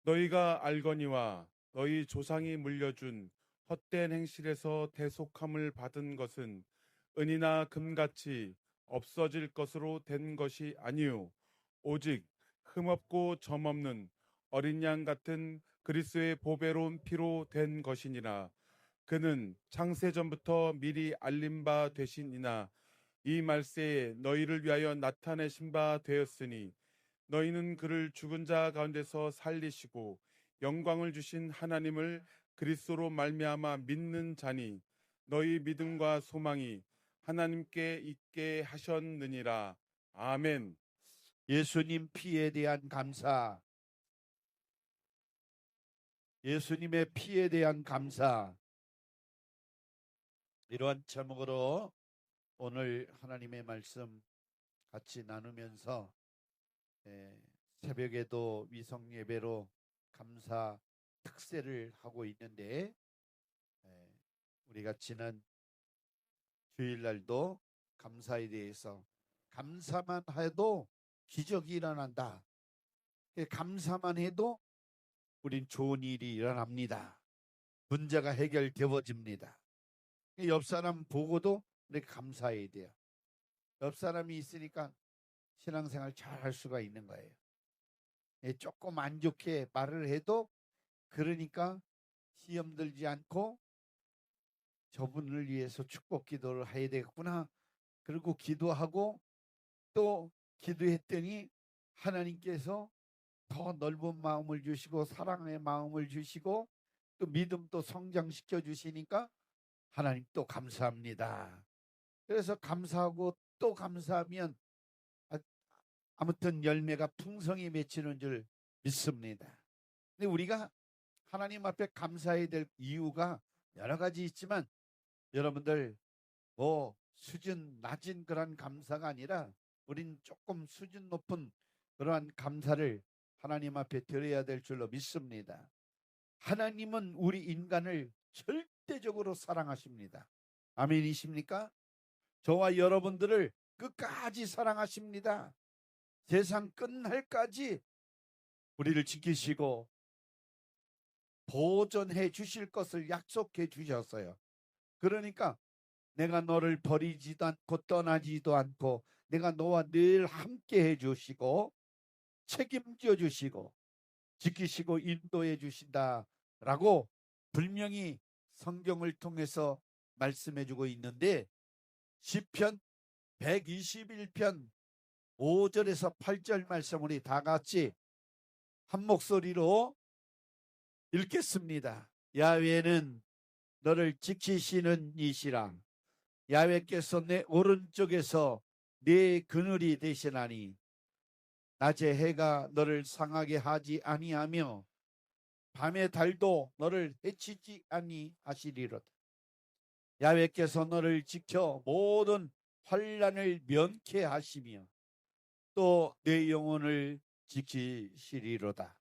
너희가 알거니와 너희 조상이 물려준 헛된 행실에서 대속함을 받은 것은 은이나 금같이 없어질 것으로 된 것이 아니요 오직 흠없고 점없는 어린 양 같은 그리스도의 보배로운 피로 된 것이니라. 그는 창세전부터 미리 알린 바 되시니나 이 말세에 너희를 위하여 나타내신 바 되었으니 너희는 그를 죽은 자 가운데서 살리시고 영광을 주신 하나님을 그리스도로 말미암아 믿는 자니 너희 믿음과 소망이 하나님께 있게 하셨느니라. 아멘. 예수님 피에 대한 감사, 예수님의 피에 대한 감사, 이러한 제목으로 오늘 하나님의 말씀 같이 나누면서 새벽에도 위성 예배로 감사 특세를 하고 있는데, 우리가 지난 주일날도 감사에 대해서 감사만 해도 기적이 일어난다. 감사만 해도 우린 좋은 일이 일어납니다. 문제가 해결되어집니다. 옆 사람 보고도 우리가 감사해야 돼요. 옆 사람이 있으니까 신앙생활 잘 할 수가 있는 거예요. 조금 안 좋게 말을 해도 그러니까 시험 들지 않고 저분을 위해서 축복 기도를 해야 되겠구나. 그리고 기도하고 또 기도했더니 하나님께서 더 넓은 마음을 주시고 사랑의 마음을 주시고 또 믿음도 성장시켜 주시니까 하나님 또 감사합니다. 그래서 감사하고 또 감사하면 아무튼 열매가 풍성히 맺히는 줄 믿습니다. 근데 우리가 하나님 앞에 감사해야 될 이유가 여러 가지 있지만 여러분들 수준 낮은 그런 감사가 아니라 우린 조금 수준 높은 그러한 감사를 하나님 앞에 드려야 될 줄로 믿습니다. 하나님은 우리 인간을 절대적으로 사랑하십니다. 아멘이십니까? 저와 여러분들을 끝까지 사랑하십니다. 세상 끝날까지 우리를 지키시고 보존해 주실 것을 약속해 주셨어요. 그러니까 내가 너를 버리지도 않고 떠나지도 않고 내가 너와 늘 함께 해 주시고 책임져 주시고 지키시고 인도해 주신다라고 분명히 성경을 통해서 말씀해 주고 있는데, 시편 121편 5절에서 8절 말씀 우리 다 같이 한 목소리로 읽겠습니다. 야훼는 너를 지키시는 이시라. 야훼께서 내 오른쪽에서 내 그늘이 되시나니 낮에 해가 너를 상하게 하지 아니하며 밤의 달도 너를 해치지 아니하시리로다. 야훼께서 너를 지켜 모든 환난을 면케 하시며 또 내 영혼을 지키시리로다.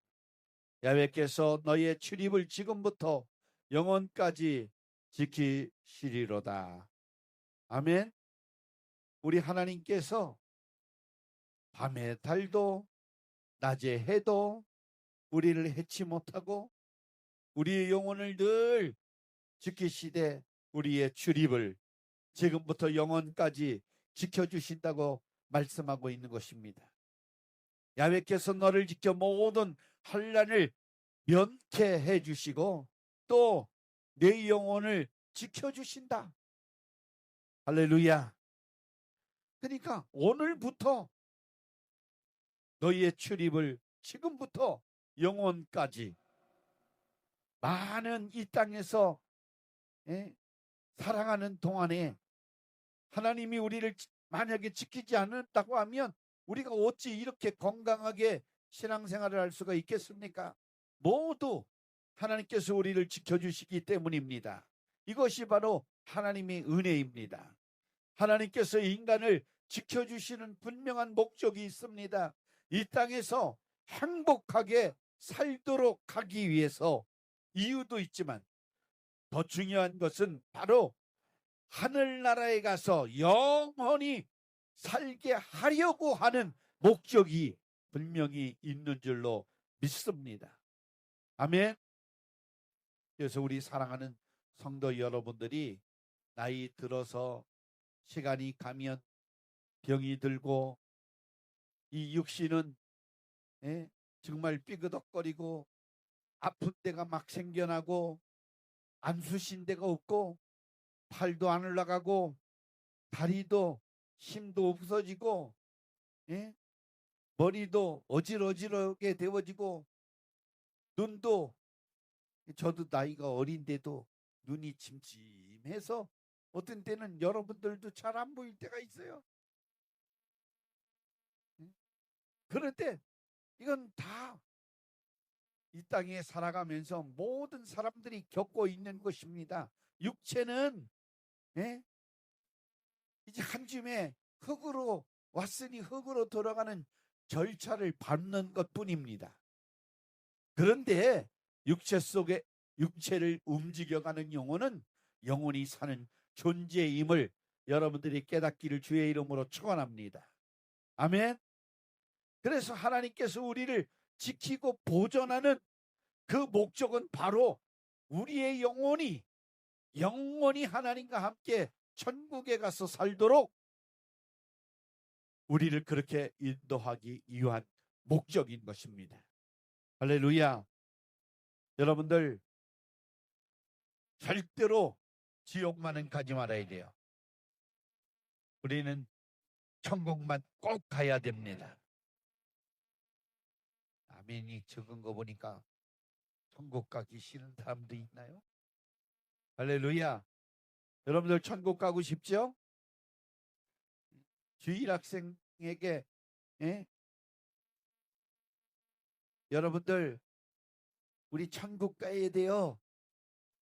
야훼께서 너의 출입을 지금부터 영원까지 지키시리로다. 아멘. 우리 하나님께서 밤의 달도 낮의 해도 우리를 해치 못하고 우리의 영혼을 늘 지키시되 우리의 출입을 지금부터 영원까지 지켜주신다고 말씀하고 있는 것입니다. 야훼께서 너를 지켜 모든 환난을 면케해 주시고 또 내 영혼을 지켜주신다. 할렐루야. 그러니까 오늘부터 너희의 출입을 지금부터 영원까지 많은 이 땅에서 살아가는 동안에 하나님이 우리를 만약에 지키지 않았다고 하면 우리가 어찌 이렇게 건강하게 신앙생활을 할 수가 있겠습니까? 모두 하나님께서 우리를 지켜주시기 때문입니다. 이것이 바로 하나님의 은혜입니다. 하나님께서 인간을 지켜주시는 분명한 목적이 있습니다. 이 땅에서 행복하게 살도록 하기 위해서 이유도 있지만 더 중요한 것은 바로 하늘나라에 가서 영원히 살게 하려고 하는 목적이 분명히 있는 줄로 믿습니다. 아멘. 그래서 우리 사랑하는 성도 여러분들이 나이 들어서 시간이 가면 병이 들고 이 육신은 정말 삐그덕거리고 아픈 데가 막 생겨나고 안 쑤신 데가 없고 팔도 안 올라가고 다리도 힘도 없어지고 머리도 어질어질하게 되어지고 눈도, 저도 나이가 어린데도 눈이 침침해서 어떤 때는 여러분들도 잘 안 보일 때가 있어요. 그런데 이건 다 이 땅에 살아가면서 모든 사람들이 겪고 있는 것입니다. 육체는 이제 한 줌에 흙으로 왔으니 흙으로 돌아가는 절차를 밟는 것뿐입니다. 그런데 육체 속에 육체를 움직여가는 영혼은 영원히 사는 존재임을 여러분들이 깨닫기를 주의 이름으로 축원합니다. 아멘. 그래서 하나님께서 우리를 지키고 보존하는 그 목적은 바로 우리의 영혼이 영원히 하나님과 함께 천국에 가서 살도록 우리를 그렇게 인도하기 위한 목적인 것입니다. 할렐루야. 여러분들 절대로 지옥만은 가지 말아야 돼요. 우리는 천국만 꼭 가야 됩니다. 아멘이 적은 거 보니까 천국 가기 싫은 사람도 있나요? 할렐루야. 여러분들 천국 가고 싶죠? 주일 학생에게 여러분들 우리 천국 가야 돼요.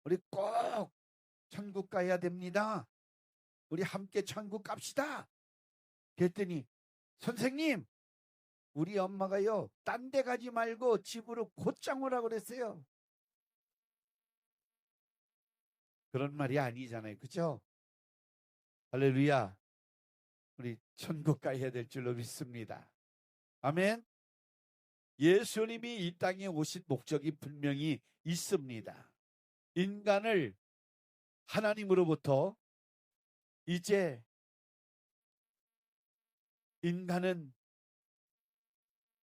우리 꼭 천국 가야 됩니다. 우리 함께 천국 갑시다. 그랬더니 선생님 우리 엄마가요 딴 데 가지 말고 집으로 곧장 오라고 그랬어요. 그런 말이 아니잖아요. 그렇죠? 할렐루야. 우리 천국 가야 될 줄로 믿습니다. 아멘. 예수님이 이 땅에 오신 목적이 분명히 있습니다. 인간을 하나님으로부터 이제 인간은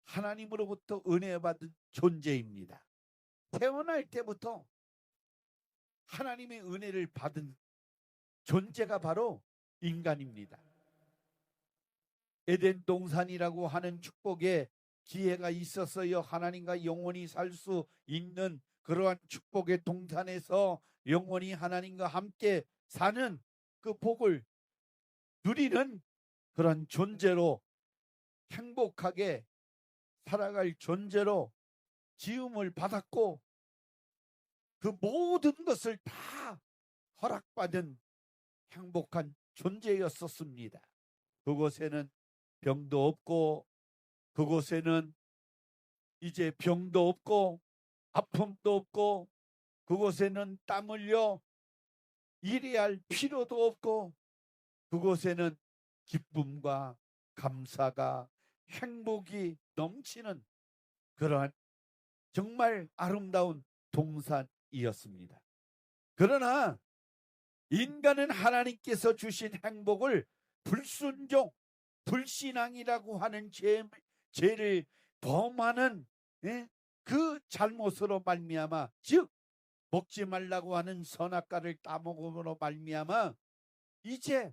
하나님으로부터 은혜 받은 존재입니다. 태어날 때부터 하나님의 은혜를 받은 존재가 바로 인간입니다. 에덴 동산이라고 하는 축복의 기회가 있었어요. 하나님과 영원히 살 수 있는 그러한 축복의 동산에서 영원히 하나님과 함께 사는 그 복을 누리는 그런 존재로 행복하게 살아갈 존재로 지음을 받았고 그 모든 것을 다 허락받은 행복한 존재였었습니다. 그곳에는 병도 없고 그곳에는 이제 병도 없고 아픔도 없고 그곳에는 땀 흘려 일해야 할 필요도 없고 그곳에는 기쁨과 감사가 행복이 넘치는 그러한 정말 아름다운 동산이었습니다. 그러나 인간은 하나님께서 주신 행복을 불순종, 불신앙이라고 하는 죄를 범하는 그 잘못으로 말미암아, 즉 먹지 말라고 하는 선악과를 따먹음으로 말미암아 이제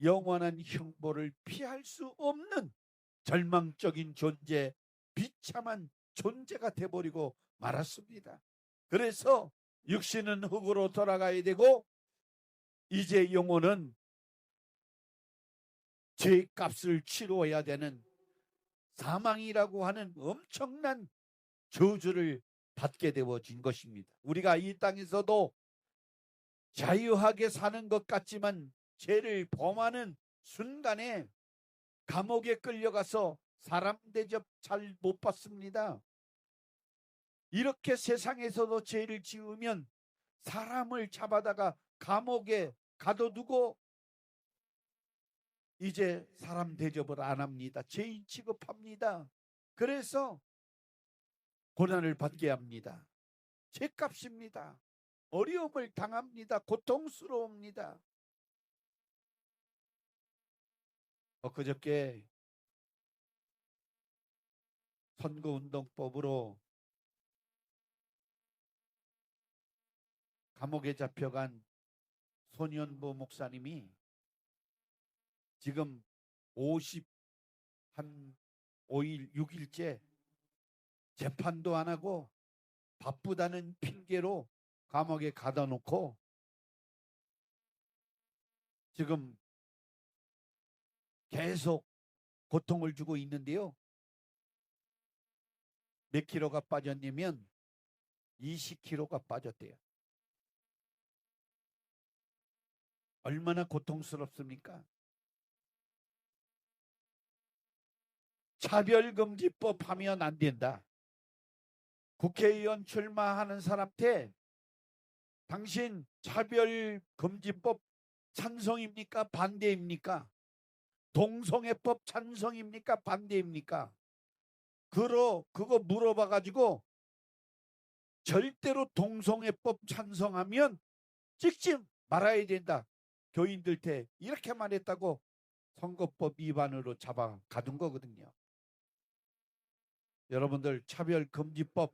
영원한 형벌을 피할 수 없는 절망적인 존재, 비참한 존재가 돼버리고 말았습니다. 그래서 육신은 흙으로 돌아가야 되고 이제 영혼은 죄값을 치러야 되는 사망이라고 하는 엄청난 저주를 받게 되어진 것입니다. 우리가 이 땅에서도 자유하게 사는 것 같지만 죄를 범하는 순간에 감옥에 끌려가서 사람 대접 잘 못 받습니다. 이렇게 세상에서도 죄를 지으면 사람을 잡아다가 감옥에 가둬두고 이제 사람 대접을 안 합니다. 죄인 취급합니다. 그래서 고난을 받게 합니다. 죄값입니다. 어려움을 당합니다. 고통스러웁니다. 엊그저께 선거운동법으로 감옥에 잡혀간 손현보 목사님이 지금 5일, 6일째 재판도 안 하고 바쁘다는 핑계로 감옥에 가다 놓고 지금 계속 고통을 주고 있는데요. 몇 킬로가 빠졌냐면 20kg가 빠졌대요. 얼마나 고통스럽습니까? 차별금지법 하면 안 된다. 국회의원 출마하는 사람한테 당신 차별금지법 찬성입니까? 반대입니까? 동성애법 찬성입니까? 반대입니까? 그거 물어봐가지고 절대로 동성애법 찬성하면 찍지 말아야 된다. 교인들한테 이렇게 말했다고 선거법 위반으로 잡아 가둔 거거든요. 여러분들 차별금지법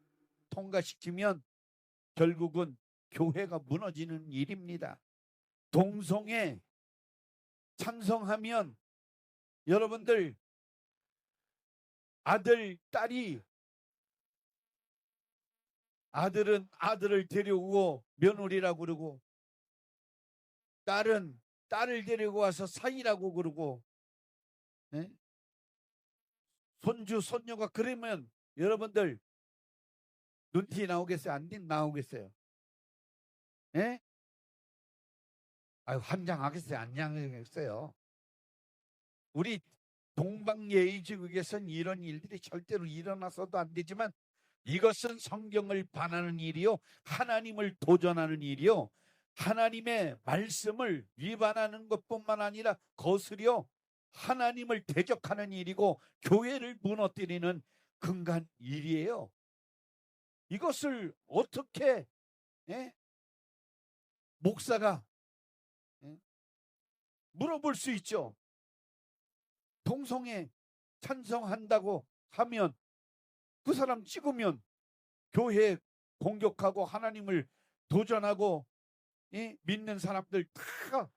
통과시키면 결국은 교회가 무너지는 일입니다. 동성애 찬성하면 여러분들 아들, 딸이 아들은 아들을 데려오고 며느리라고 그러고 딸은 딸을 데리고 와서 사이라고 그러고 네? 손주, 손녀가 그러면 여러분들 눈티 나오겠어요? 안 나오겠어요? 예? 아유, 환장하겠어요? 안 환장하겠어요? 우리 동방예의지국에선 이런 일들이 절대로 일어나서도 안 되지만 이것은 성경을 반하는 일이요, 하나님을 도전하는 일이요, 하나님의 말씀을 위반하는 것뿐만 아니라 거스려 하나님을 대적하는 일이고 교회를 무너뜨리는 근간 일이에요. 이것을 어떻게 목사가 물어볼 수 있죠? 동성애 찬성한다고 하면 그 사람 찍으면 교회 공격하고 하나님을 도전하고 믿는 사람들 다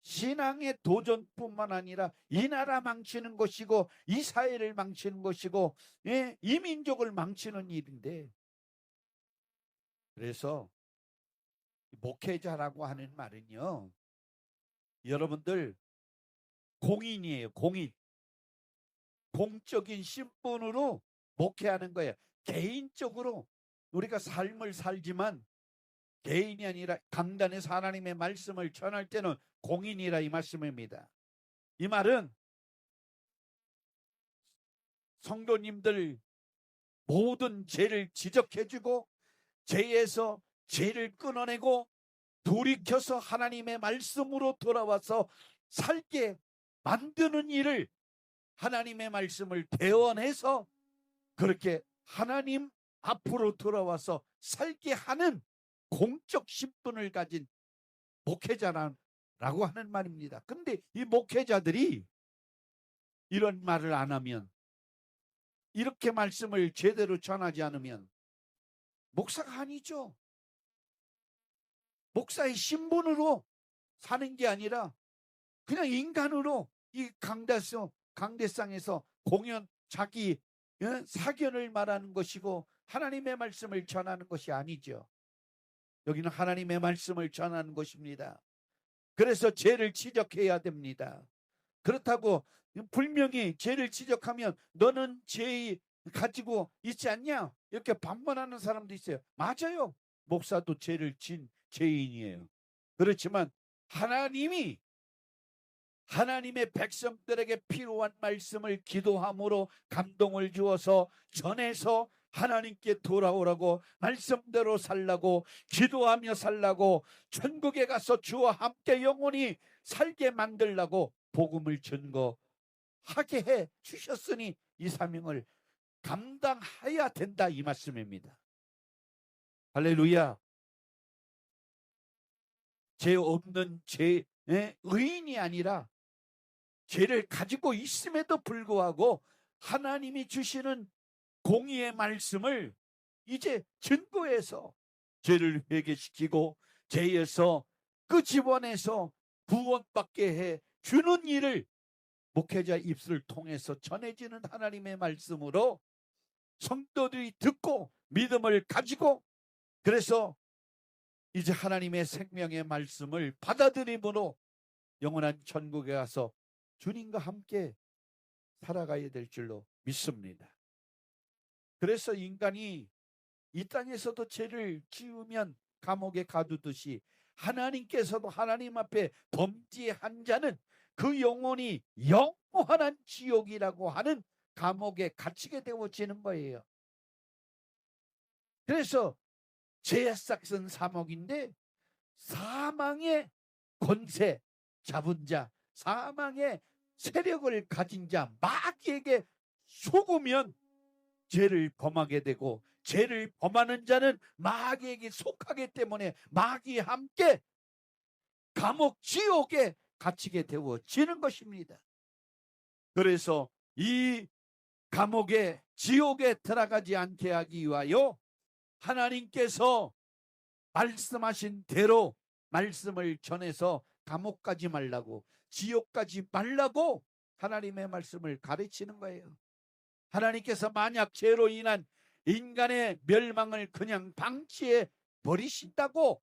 신앙의 도전뿐만 아니라 이 나라 망치는 것이고 이 사회를 망치는 것이고 이 민족을 망치는 일인데, 그래서 목회자라고 하는 말은요, 여러분들 공인이에요. 공인. 공적인 신분으로 목회하는 거예요. 개인적으로 우리가 삶을 살지만 개인이 아니라 강단에서 하나님의 말씀을 전할 때는 공인이라 이 말씀입니다. 이 말은 성도님들 모든 죄를 지적해주고 죄에서 죄를 끊어내고 돌이켜서 하나님의 말씀으로 돌아와서 살게 만드는 일을, 하나님의 말씀을 대원해서 그렇게 하나님 앞으로 돌아와서 살게 하는 공적 신분을 가진 목회자라고 하는 말입니다. 근데 이 목회자들이 이런 말을 안 하면, 이렇게 말씀을 제대로 전하지 않으면 목사가 아니죠. 목사의 신분으로 사는 게 아니라 그냥 인간으로 이 강대상에서 공연, 자기 사견을 말하는 것이고 하나님의 말씀을 전하는 것이 아니죠. 여기는 하나님의 말씀을 전하는 것입니다. 그래서 죄를 지적해야 됩니다. 그렇다고 분명히 죄를 지적하면 너는 죄 가지고 있지 않냐? 이렇게 반문하는 사람도 있어요. 맞아요. 목사도 죄를 진 죄인이에요. 그렇지만 하나님이 하나님의 백성들에게 필요한 말씀을 기도함으로 감동을 주어서 전해서 하나님께 돌아오라고, 말씀대로 살라고, 기도하며 살라고, 천국에 가서 주와 함께 영원히 살게 만들라고 복음을 전거하게 해 주셨으니 이 사명을 감당해야 된다, 이 말씀입니다. 할렐루야. 죄 없는 의인이 아니라 죄를 가지고 있음에도 불구하고 하나님이 주시는 공의의 말씀을 이제 증거해서 죄를 회개시키고 죄에서 끄집어내서 구원받게 해 주는 일을 목회자 입술을 통해서 전해지는 하나님의 말씀으로 성도들이 듣고 믿음을 가지고, 그래서 이제 하나님의 생명의 말씀을 받아들임으로 영원한 천국에 가서 주님과 함께 살아가야 될 줄로 믿습니다. 그래서 인간이 이 땅에서도 죄를 지으면 감옥에 가두듯이 하나님께서도 하나님 앞에 범죄한 자는 그 영혼이 영원한 지옥이라고 하는 감옥에 갇히게 되어지는 거예요. 그래서 죄의 싹은 사망인데, 사망의 권세 잡은 자, 사망의 세력을 가진 자, 마귀에게 속으면 죄를 범하게 되고, 죄를 범하는 자는 마귀에게 속하기 때문에 마귀와 함께 감옥 지옥에 갇히게 되어지는 것입니다. 그래서 이 감옥에 지옥에 들어가지 않게 하기 위하여 하나님께서 말씀하신 대로 말씀을 전해서 감옥 가지 말라고, 지옥 가지 말라고 하나님의 말씀을 가르치는 거예요. 하나님께서 만약 죄로 인한 인간의 멸망을 그냥 방치해 버리신다고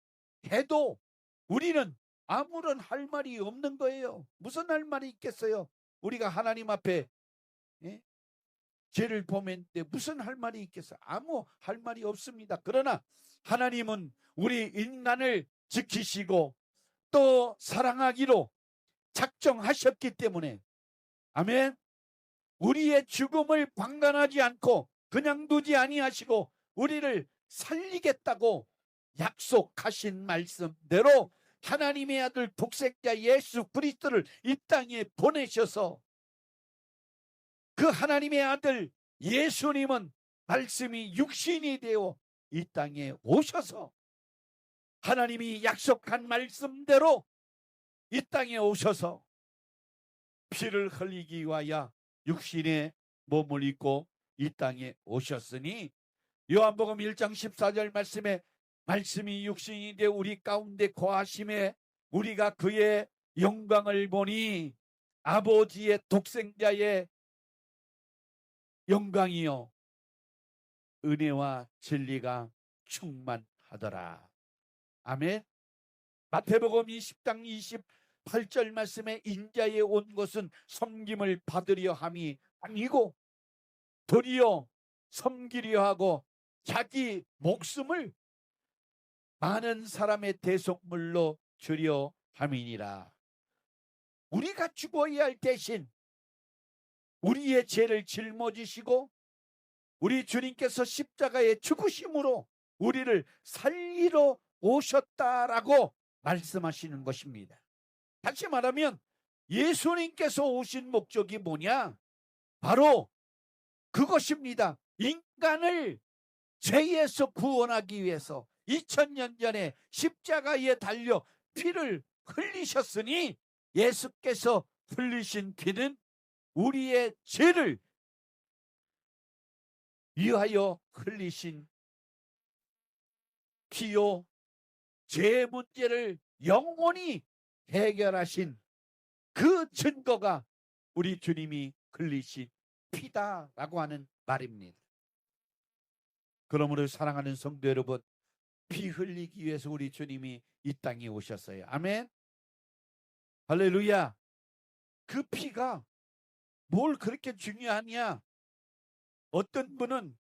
해도 우리는 아무런 할 말이 없는 거예요. 무슨 할 말이 있겠어요? 우리가 하나님 앞에 죄를 범했는데 무슨 할 말이 있겠어요? 아무 할 말이 없습니다. 그러나 하나님은 우리 인간을 지키시고 또 사랑하기로 작정하셨기 때문에, 아멘, 우리의 죽음을 방관하지 않고 그냥 두지 아니하시고 우리를 살리겠다고 약속하신 말씀대로 하나님의 아들 독생자 예수 그리스도를 이 땅에 보내셔서, 그 하나님의 아들 예수님은 말씀이 육신이 되어 이 땅에 오셔서 하나님이 약속한 말씀대로 이 땅에 오셔서 피를 흘리기 위하여 육신의 몸을 입고 이 땅에 오셨으니, 요한복음 1장 14절 말씀에 말씀이 육신이 되어 우리 가운데 거하심에 우리가 그의 영광을 보니 아버지의 독생자의 영광이요 은혜와 진리가 충만하더라. 아멘. 마태복음 20장 28절 말씀에 인자에 온 것은 섬김을 받으려 함이 아니고 도리어 섬기려 하고 자기 목숨을 많은 사람의 대속물로 주려 함이니라. 우리가 죽어야 할 대신 우리의 죄를 짊어지시고 우리 주님께서 십자가에 죽으심으로 우리를 살리러 오셨다라고 말씀하시는 것입니다. 다시 말하면 예수님께서 오신 목적이 뭐냐? 바로 그것입니다. 인간을 죄에서 구원하기 위해서 2000년 전에 십자가에 달려 피를 흘리셨으니, 예수께서 흘리신 피는 우리의 죄를 위하여 흘리신 피요, 죄 문제를 영원히 해결하신 그 증거가 우리 주님이 흘리신 피다라고 하는 말입니다. 그러므로 사랑하는 성도 여러분, 피 흘리기 위해서 우리 주님이 이 땅에 오셨어요. 아멘. 할렐루야. 그 피가 뭘 그렇게 중요하냐? 어떤 분은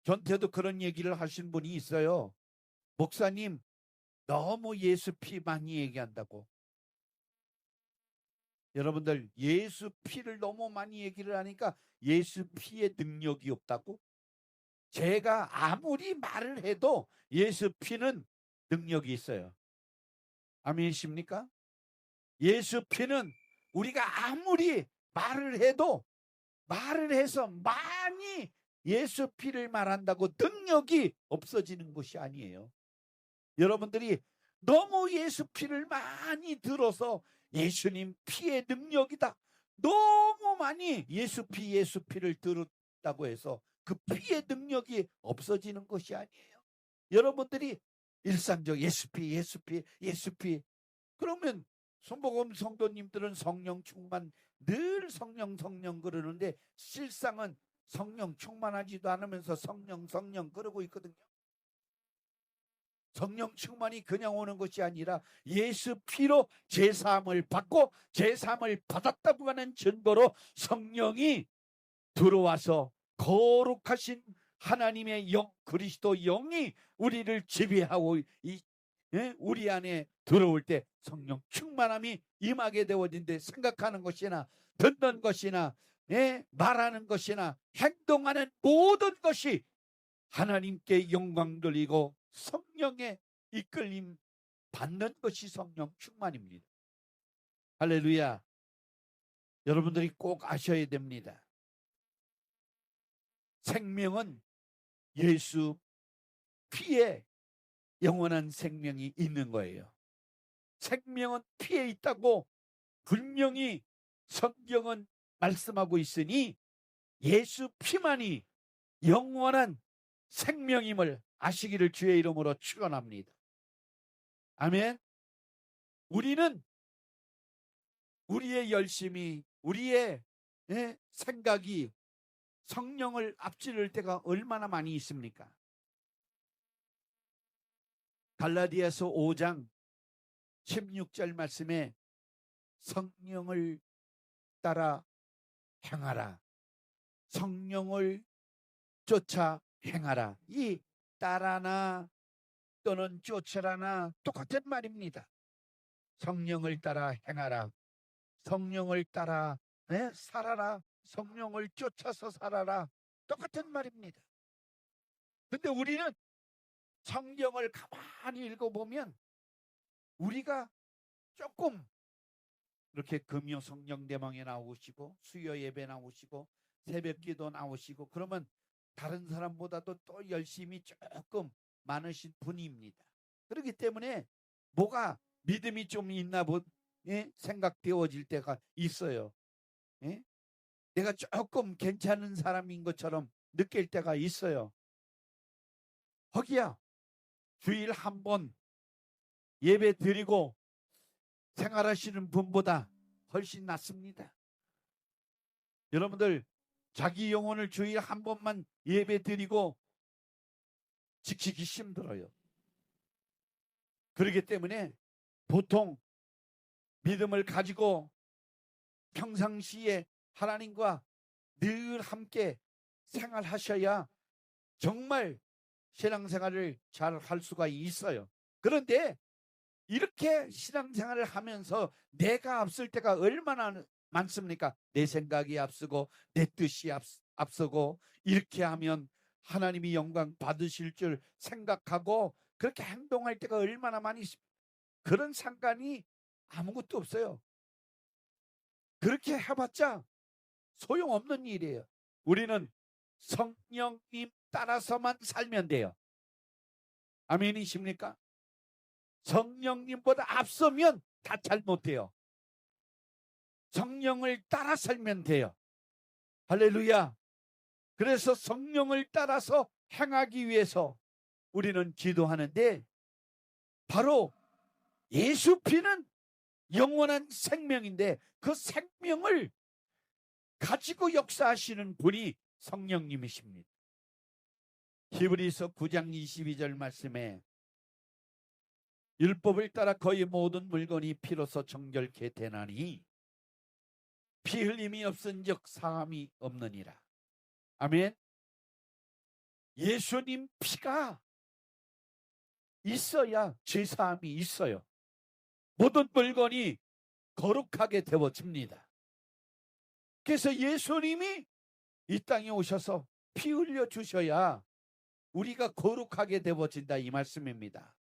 저한테도 그런 얘기를 하신 분이 있어요. 목사님, 너무 예수 피 많이 얘기한다고. 여러분들, 예수 피를 너무 많이 얘기를 하니까 예수 피의 능력이 없다고? 제가 아무리 말을 해도 예수 피는 능력이 있어요. 아멘이십니까? 예수 피는 우리가 아무리 말을 해도 말을 해서 많이 예수 피를 말한다고 능력이 없어지는 것이 아니에요. 여러분들이 너무 예수 피를 많이 들어서 예수님 피의 능력이다, 너무 많이 예수 피를 들었다고 해서 그 피의 능력이 없어지는 것이 아니에요. 여러분들이 일상적 예수 피 그러면 손복음 성도님들은 성령 충만, 늘 성령 그러는데 실상은 성령 충만하지도 않으면서 성령 그러고 있거든요. 성령 충만이 그냥 오는 것이 아니라 예수 피로 제사함을 받고 제사함을 받았다고 하는 증거로 성령이 들어와서 거룩하신 하나님의 영, 그리스도 영이 우리를 지배하고 우리 안에 들어올 때 성령 충만함이 임하게 되어진데, 생각하는 것이나 듣는 것이나 말하는 것이나 행동하는 모든 것이 하나님께 영광 돌리고 성령의 이끌림 받는 것이 성령 충만입니다. 할렐루야. 여러분들이 꼭 아셔야 됩니다. 생명은 예수 피에 영원한 생명이 있는 거예요. 생명은 피에 있다고 분명히 성경은 말씀하고 있으니 예수 피만이 영원한 생명임을 아시기를 주의 이름으로 축원합니다. 아멘. 우리는 우리의 열심이, 우리의 생각이 성령을 앞지를 때가 얼마나 많이 있습니까? 갈라디아서 5장 16절 말씀에 성령을 따라 행하라, 성령을 쫓아 행하라. 이 따라나 또는 쫓으라나 똑같은 말입니다. 성령을 따라 행하라, 성령을 따라 살아라, 성령을 쫓아서 살아라, 똑같은 말입니다. 근데 우리는 성경을 가만히 읽어보면 우리가 조금 이렇게 금요 성령 대망에 나오시고 수요 예배 나오시고 새벽 기도 나오시고 그러면 다른 사람보다도 또 열심히 조금 많으신 분입니다. 그렇기 때문에 뭐가 믿음이 좀 있나 생각되어질 때가 있어요. 내가 조금 괜찮은 사람인 것처럼 느낄 때가 있어요. 거기야 주일 한 번 예배 드리고 생활하시는 분보다 훨씬 낫습니다. 여러분들 자기 영혼을 주일 한 번만 예배 드리고 지키기 힘들어요. 그렇기 때문에 보통 믿음을 가지고 평상시에 하나님과 늘 함께 생활하셔야 정말 신앙생활을 잘 할 수가 있어요. 그런데 이렇게 신앙생활을 하면서 내가 앞설 때가 얼마나 많습니까? 내 생각이 앞서고 내 뜻이 앞서고 이렇게 하면 하나님이 영광 받으실 줄 생각하고 그렇게 행동할 때가 얼마나 많이 있습니까? 그런 상관이 아무것도 없어요. 그렇게 해봤자 소용없는 일이에요. 우리는 성령님 따라서만 살면 돼요. 아멘이십니까? 성령님보다 앞서면 다 잘못돼요. 성령을 따라 살면 돼요. 할렐루야. 그래서 성령을 따라서 행하기 위해서 우리는 기도하는데, 바로 예수 피는 영원한 생명인데 그 생명을 가지고 역사하시는 분이 성령님이십니다. 히브리서 9장 22절 말씀에 율법을 따라 거의 모든 물건이 피로서 정결케 되나니 피 흘림이 없은즉 사함이 없느니라. 아멘. 예수님 피가 있어야 죄사함이 있어요. 모든 물건이 거룩하게 되어집니다. 그래서 예수님이 이 땅에 오셔서 피 흘려 주셔야 우리가 거룩하게 되어진다, 이 말씀입니다.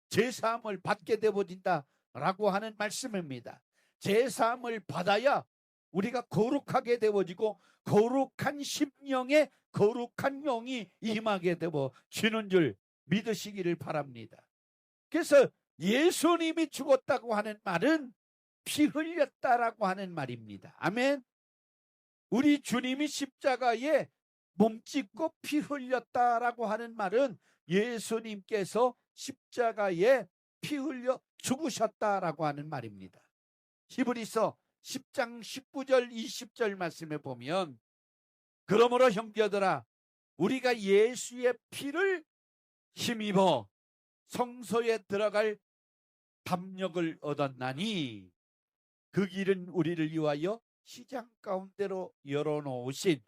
제사함을 받게 되어진다라고 하는 말씀입니다. 제사함을 받아야 우리가 거룩하게 되어지고 거룩한 심령에 거룩한 영이 임하게 되어지는 줄 믿으시기를 바랍니다. 그래서 예수님이 죽었다고 하는 말은 피 흘렸다라고 하는 말입니다. 아멘. 우리 주님이 십자가에 몸짓고 피 흘렸다라고 하는 말은 예수님께서 십자가에 피 흘려 죽으셨다라고 하는 말입니다. 히브리서 10장 19절 20절 말씀에 보면, 그러므로 형제들아 우리가 예수의 피를 힘입어 성소에 들어갈 담력을 얻었나니 그 길은 우리를 위하여 시장 가운데로 열어놓으신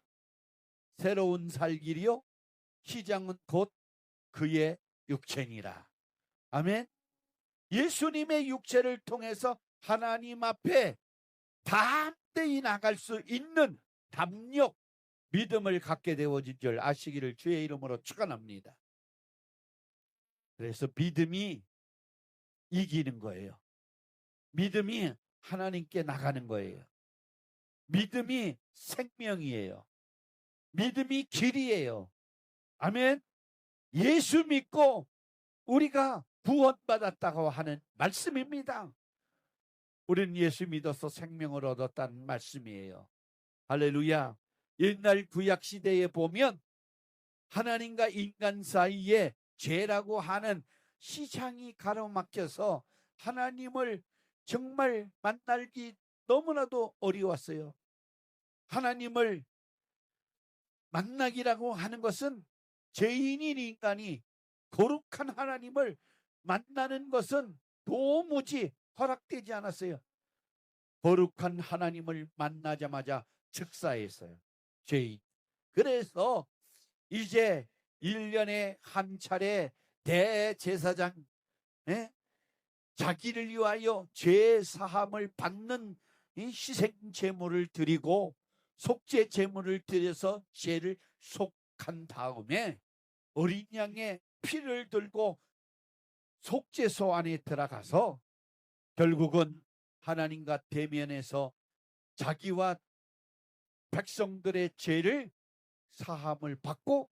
새로운 살길이요 시장은 곧 그의 육체니라. 아멘. 예수님의 육체를 통해서 하나님 앞에 담대히 나갈 수 있는 담력, 믿음을 갖게 되어진 줄 아시기를 주의 이름으로 축원합니다. 그래서 믿음이 이기는 거예요. 믿음이 하나님께 나가는 거예요. 믿음이 생명이에요. 믿음이 길이에요. 아멘. 예수 믿고 우리가 구원받았다고 하는 말씀입니다. 우리는 예수 믿어서 생명을 얻었다는 말씀이에요. 할렐루야. 옛날 구약 시대에 보면 하나님과 인간 사이에 죄라고 하는 시장이 가로막혀서 하나님을 정말 만나기 너무나도 어려웠어요. 하나님을 만나기라고 하는 것은, 죄인인 인간이 거룩한 하나님을 만나는 것은 도무지 허락되지 않았어요. 거룩한 하나님을 만나자마자 즉사했어요, 죄인. 그래서 이제 1년에 한 차례 대제사장, 자기를 위하여 죄 사함을 받는 이 희생 제물을 드리고 속죄 제물을 드려서 죄를 속한 다음에 어린 양의 피를 들고 속죄소 안에 들어가서 결국은 하나님과 대면해서 자기와 백성들의 죄를 사함을 받고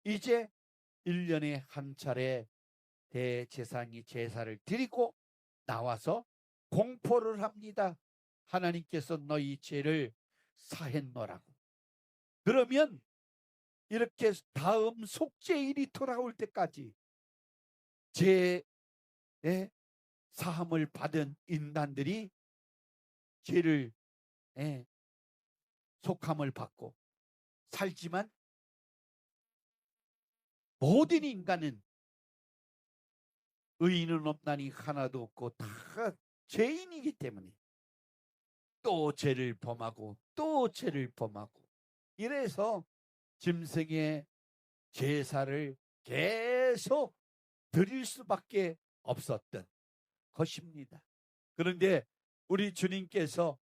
이제 1년에 한 차례 대제사장이 제사를 드리고 나와서 공포를 합니다. 하나님께서 너희 죄를 사했노라고. 그러면 이렇게 다음 속죄일이 돌아올 때까지 죄의 사함을 받은 인간들이 죄를 속함을 받고 살지만, 모든 인간은 의인은 없나니 하나도 없고 다 죄인이기 때문에 또 죄를 범하고 또 죄를 범하고, 이래서 짐승의 제사를 계속 드릴 수밖에 없었던 것입니다. 그런데 우리 주님께서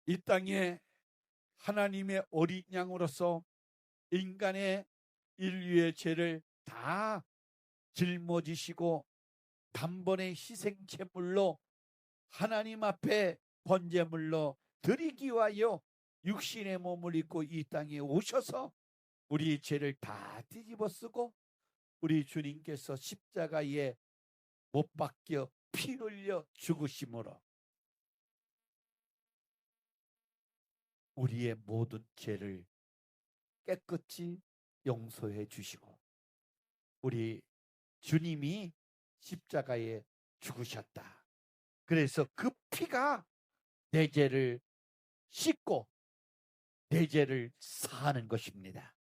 이 땅에 하나님의 어린 양으로서 인간의 인류의 죄를 다 짊어지시고 단번에 희생제물로 하나님 앞에 번제물로 드리기 위하여 육신의 몸을 입고 이 땅에 오셔서 우리 죄를 다 뒤집어쓰고 우리 주님께서 십자가에 못 박혀 피 흘려 죽으심으로 우리의 모든 죄를 깨끗이 용서해 주시고, 우리 주님이 십자가에 죽으셨다. 그래서 그 피가 내 죄를 씻고 내 죄를 사하는 것입니다.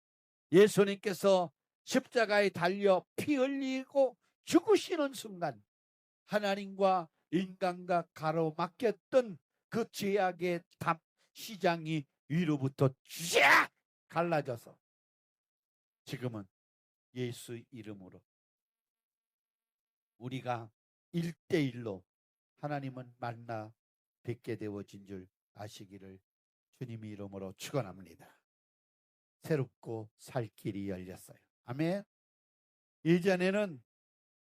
예수님께서 십자가에 달려 피 흘리고 죽으시는 순간 하나님과 인간과 가로막혔던 그 죄악의 시장이 위로부터 쫙 갈라져서 지금은 예수 이름으로 우리가 1대1로 하나님은 만나 뵙게 되어진 줄 아시기를 주님의 이름으로 축원합니다. 새롭고 살 길이 열렸어요. 아멘. 예전에는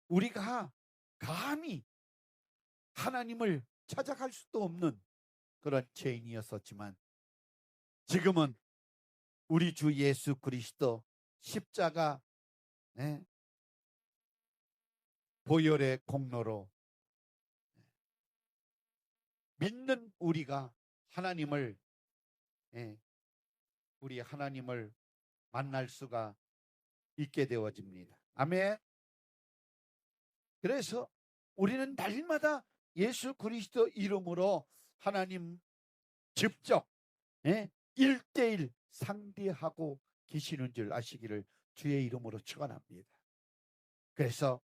우리가 감히 하나님을 찾아갈 수도 없는 그런 죄인이었었지만 지금은 우리 주 예수 그리스도 십자가 보혈의 공로로 믿는 우리가 하나님을 우리 하나님을 만날 수가 있게 되어집니다. 아멘. 그래서 우리는 날마다 예수 그리스도 이름으로 하나님 직접 1대1 상대하고 계시는 줄 아시기를 주의 이름으로 축원합니다. 그래서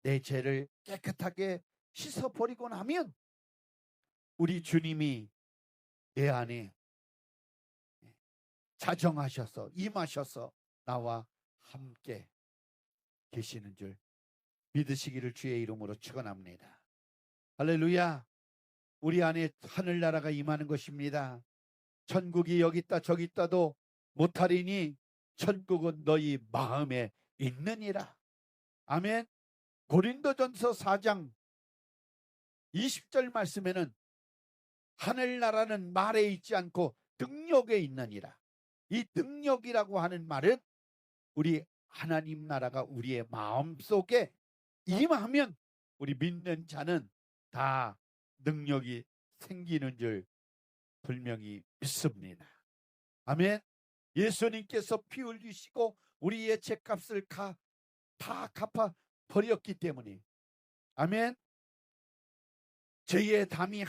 내 죄를 깨끗하게 씻어버리고 나면 우리 주님이 내 안에 자정하셔서 임하셔서 나와 함께 계시는 줄 믿으시기를 주의 이름으로 축원합니다. 할렐루야. 우리 안에 하늘나라가 임하는 것입니다. 천국이 여기 있다 저기 있다도 못하리니 천국은 너희 마음에 있느니라. 아멘. 고린도전서 4장 20절 말씀에는 하늘나라는 말에 있지 않고 능력에 있느니라. 이 능력이라고 하는 말은 우리 하나님 나라가 우리의 마음속에 임하면 우리 믿는 자는 다 능력이 생기는 줄 분명히 믿습니다. 아멘. 예수님께서 피 흘리시고 우리의 죄값을 다 갚아 버렸기 때문에 아멘. 죄의 담이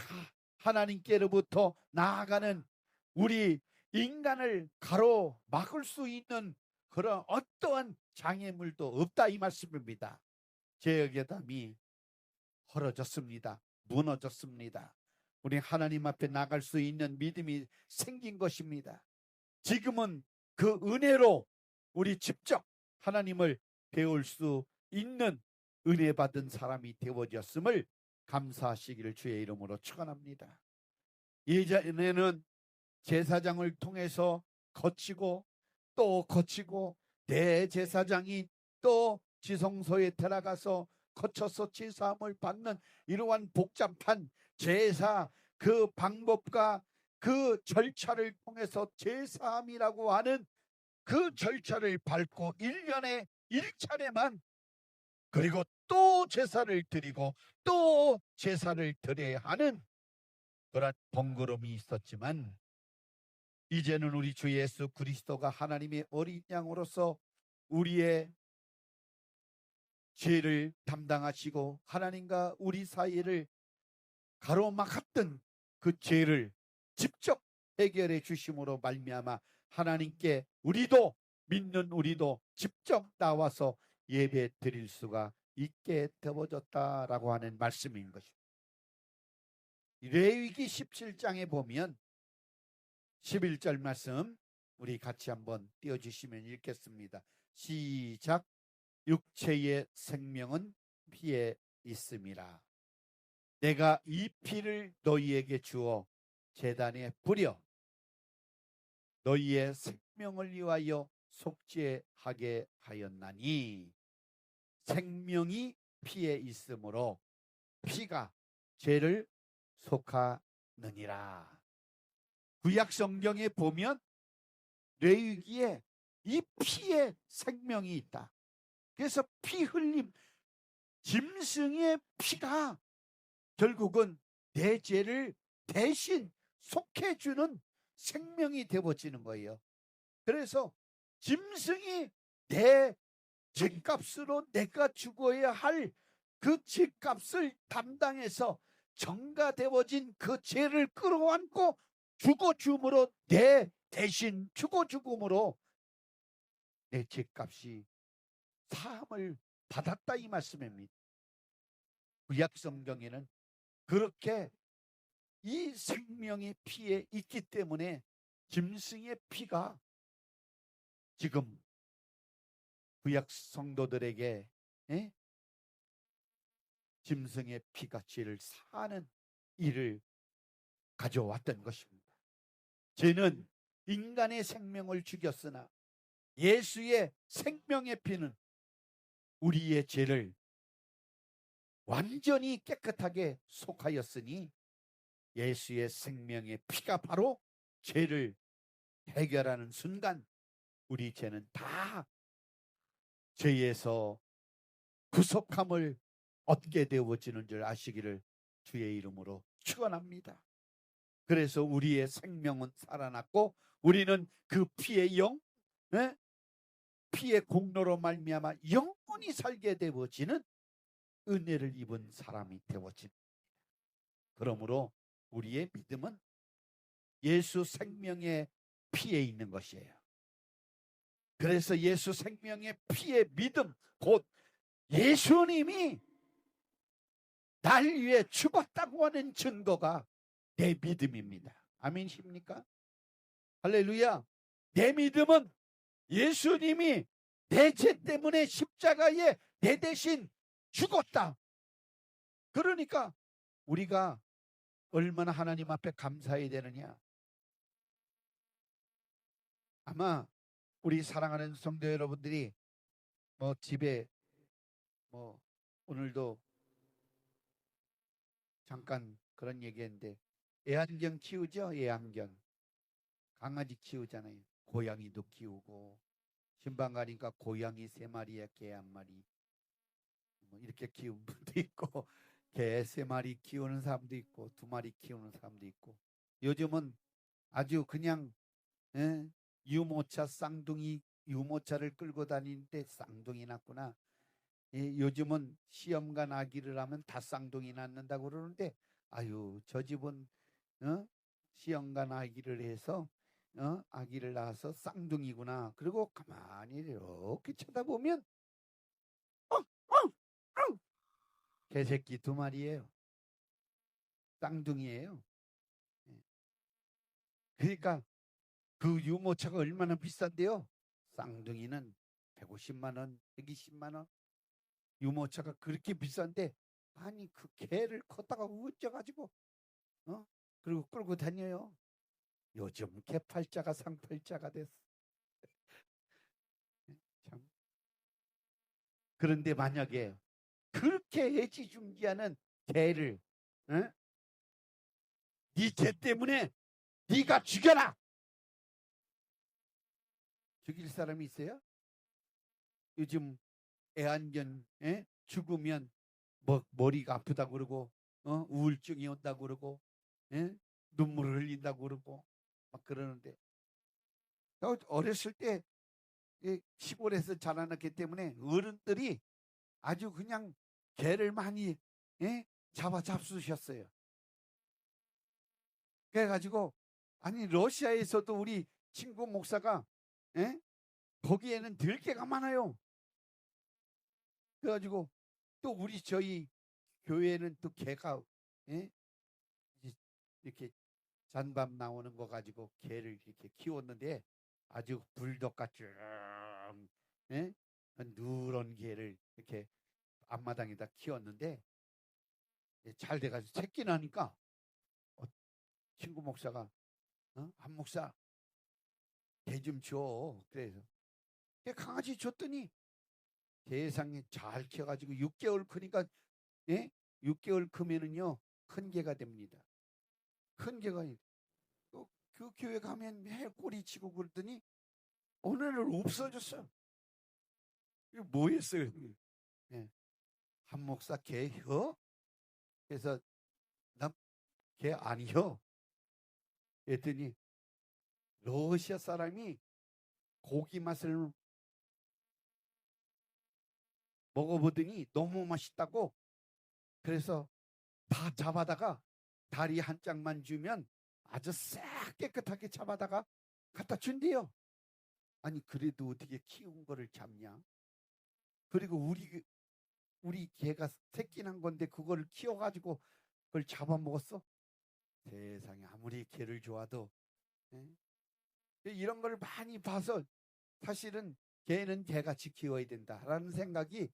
하나님께로부터 나아가는 우리 인간을 가로막을 수 있는 그런 어떠한 장애물도 없다 이 말씀입니다. 죄의 담이 헐어졌습니다. 무너졌습니다. 우리 하나님 앞에 나갈 수 있는 믿음이 생긴 것입니다. 지금은 그 은혜로 우리 직접 하나님을 배울 수 있는 은혜 받은 사람이 되어졌음을 감사하시기를 주의 이름으로 축원합니다. 예전에는 제사장을 통해서 거치고 또 거치고 대제사장이 또 지성소에 들어가서 거쳐서 제사함을 받는 이러한 복잡한 제사 그 방법과 그 절차를 통해서 제사함이라고 하는 그 절차를 밟고 1년에 1차례만 그리고 또 제사를 드리고 또 제사를 드려야 하는 그런 번거로움이 있었지만 이제는 우리 주 예수 그리스도가 하나님의 어린 양으로서 우리의 죄를 담당하시고 하나님과 우리 사이를 가로막았던 그 죄를 직접 해결해 주심으로 말미암아 하나님께 우리도 믿는 우리도 직접 나와서 예배 드릴 수가 있게 되어졌다라고 하는 말씀인 것입니다. 레위기 17장에 보면 11절 말씀 우리 같이 한번 띄워주시면 읽겠습니다. 시작. 육체의 생명은 피에 있음이라. 내가 이 피를 너희에게 주어 제단에 뿌려 너희의 생명을 위하여 속죄하게 하였나니 생명이 피에 있으므로 피가 죄를 속하느니라. 구약 성경에 보면 레위기에 이 피에 생명이 있다. 그래서 피 흘림, 짐승의 피가 결국은 내 죄를 대신 속해주는 생명이 되어지는 거예요. 그래서 짐승이 내 죄값으로 내가 죽어야 할 그 죄값을 담당해서 정가되어진 그 죄를 끌어안고 죽어줌으로 내 대신 죽어죽음으로 내 죄값이 사함을 받았다 이 말씀입니다. 구약 성경에는 그렇게 이 생명의 피에 있기 때문에 짐승의 피가 지금 구약 성도들에게 짐승의 피가 죄를 사하는 일을 가져왔던 것입니다. 죄는 인간의 생명을 죽였으나 예수의 생명의 피는 우리의 죄를 완전히 깨끗하게 속하였으니 예수의 생명의 피가 바로 죄를 해결하는 순간 우리 죄는 다 죄에서 구속함을 얻게 되어지는 줄 아시기를 주의 이름으로 축원합니다. 그래서 우리의 생명은 살아났고 우리는 그 피의 피의 공로로 말미암아 영원히 살게 되어지는 은혜를 입은 사람이 되어집니다. 그러므로 우리의 믿음은 예수 생명의 피에 있는 것이에요. 그래서 예수 생명의 피의 믿음, 곧 예수님이 날 위해 죽었다고 하는 증거가 내 믿음입니다. 아멘이십니까? 할렐루야. 내 믿음은 예수님이 내 죄 때문에 십자가에 내 대신 죽었다. 그러니까 우리가 얼마나 하나님 앞에 감사해야 되느냐. 아마 우리 사랑하는 성도 여러분들이 집에 오늘도 잠깐 그런 얘기했는데 애완견 키우죠? 애완견. 강아지 키우잖아요. 고양이도 키우고 신방 가니까 고양이 3마리에 개 1마리 이렇게 키우는 분도 있고 개 3마리 키우는 사람도 있고 2마리 키우는 사람도 있고 요즘은 아주 그냥 유모차 쌍둥이 유모차를 끌고 다니는데 쌍둥이 낳구나. 요즘은 시험관 아기를 하면 다 쌍둥이 낳는다고 그러는데 아유 저 집은 시험관 아기를 해서 아기를 낳아서 쌍둥이구나. 그리고 가만히 이렇게 쳐다보면 개새끼 2마리예요. 쌍둥이에요. 그러니까 그 유모차가 얼마나 비싼데요. 쌍둥이는 150만 원, 120만 원. 유모차가 그렇게 비싼데 아니 그 개를 걷다가 우쪄가지고 그리고 끌고 다녀요. 요즘 개팔자가 상팔자가 됐어. 참. 그런데 만약에 그렇게 애지중지하는 개를 네 죄 때문에 네가 죽여라. 죽일 사람이 있어요? 요즘 애완견 죽으면 머리가 아프다고 그러고 우울증이 온다고 그러고 눈물을 흘린다고 그러고 막 그러는데 어렸을 때 시골에서 자라났기 때문에 어른들이 아주 그냥 개를 많이 잡수셨어요. 그래가지고 아니 러시아에서도 우리 친구 목사가 거기에는 들개가 많아요. 그래가지고 또 우리 저희 교회는 또 개가 이렇게 잔밤 나오는 거 가지고 개를 이렇게 키웠는데 아주 불독같이 누런 개를 이렇게 앞마당에다 키웠는데 잘 돼가지고 새끼 나니까 친구 목사가 한 목사 개 좀 줘. 그래서 강아지 줬더니 세상에 잘 키워가지고 6개월 크니까 6개월 크면은요 큰 개가 됩니다. 큰 개가 또 그 교회 가면 매 꼬리 치고 그러더니 오늘은 없어졌어요. 이거 뭐 했어요? 한 목사 개혀? 그래서 나 개 아니요. 했더니 러시아 사람이 고기 맛을 먹어보더니 너무 맛있다고 그래서 다 잡아다가 다리 한 짝만 주면 아주 싹 깨끗하게 잡아다가 갖다 준대요. 아니 그래도 어떻게 키운 거를 잡냐. 그리고 우리 개가 새끼 난 건데 그걸 키워가지고 그걸 잡아먹었어. 세상에 아무리 개를 좋아도 이런 걸 많이 봐서 사실은 개는 개같이 키워야 된다라는 생각이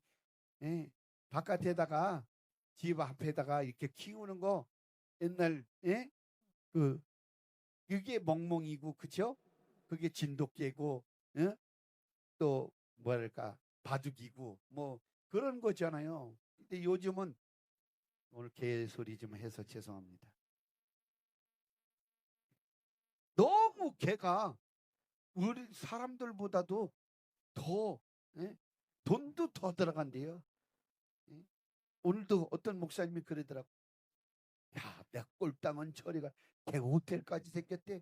바깥에다가 집 앞에다가 이렇게 키우는 거 옛날 그게 멍멍이고 그쵸? 그게 진돗개고 또 뭐랄까 바둑이고 뭐 그런 거잖아요. 근데 요즘은 오늘 개 소리 좀 해서 죄송합니다. 너무 걔가 우리 사람들보다도 더, 예? 돈도 더 들어간대요. 예? 오늘도 어떤 목사님이 그러더라고. 야, 내 꼴당은 저리가 개그 호텔까지 생겼대.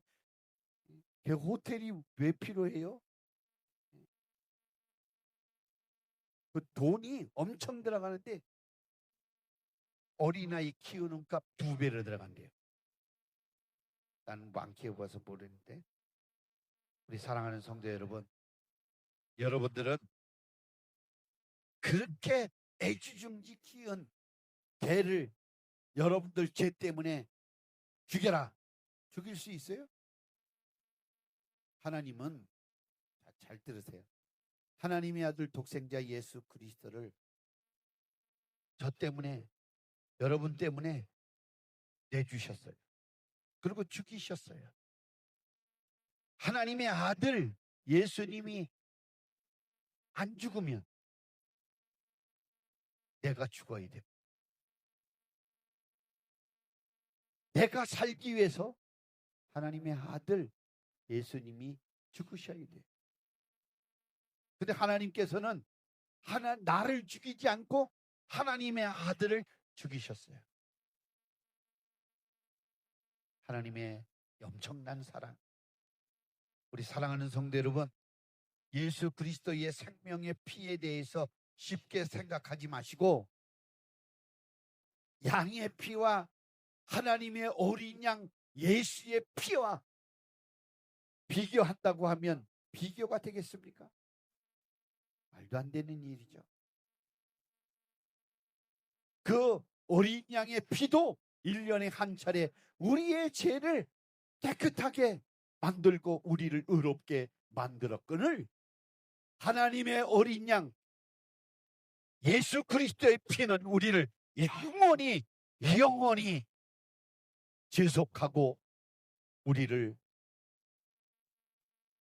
개그 호텔이 왜 필요해요? 그 돈이 엄청 들어가는데 어린아이 키우는 값 2배로 들어간대요. 나는 뭐 안 키워봐서 모르는데, 우리 사랑하는 성도 여러분, 여러분들은 그렇게 애지중지 키운 개를 여러분들 죄 때문에 죽여라. 죽일 수 있어요? 하나님은, 잘 들으세요. 하나님의 아들 독생자 예수 그리스도를 저 때문에, 여러분 때문에 내주셨어요. 그리고 죽이셨어요. 하나님의 아들 예수님이 안 죽으면 내가 죽어야 돼. 내가 살기 위해서 하나님의 아들 예수님이 죽으셔야 돼. 근데 하나님께서는 나를 죽이지 않고 하나님의 아들을 죽이셨어요. 하나님의 엄청난 사랑. 우리 사랑하는 성도 여러분, 예수 그리스도의 생명의 피에 대해서 쉽게 생각하지 마시고, 양의 피와 하나님의 어린 양 예수의 피와 비교한다고 하면 비교가 되겠습니까? 말도 안 되는 일이죠. 그 어린 양의 피도 1년에 한 차례 우리의 죄를 깨끗하게 만들고 우리를 의롭게 만들었거늘, 하나님의 어린 양 예수 그리스도의 피는 우리를 영원히 지속하고 우리를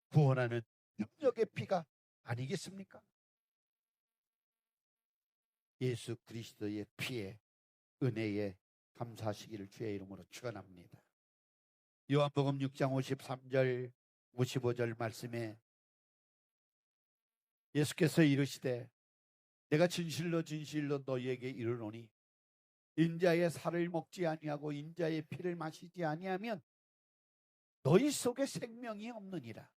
구원하는 능력의 피가 아니겠습니까? 예수 그리스도의 피에, 은혜에 감사하시기를 주의 이름으로 축원합니다. 요한복음 6장 53절 55절 말씀에 예수께서 이르시되 내가 진실로 너희에게 이르노니 인자의 살을 먹지 아니하고 인자의 피를 마시지 아니하면 너희 속에 생명이 없느니라.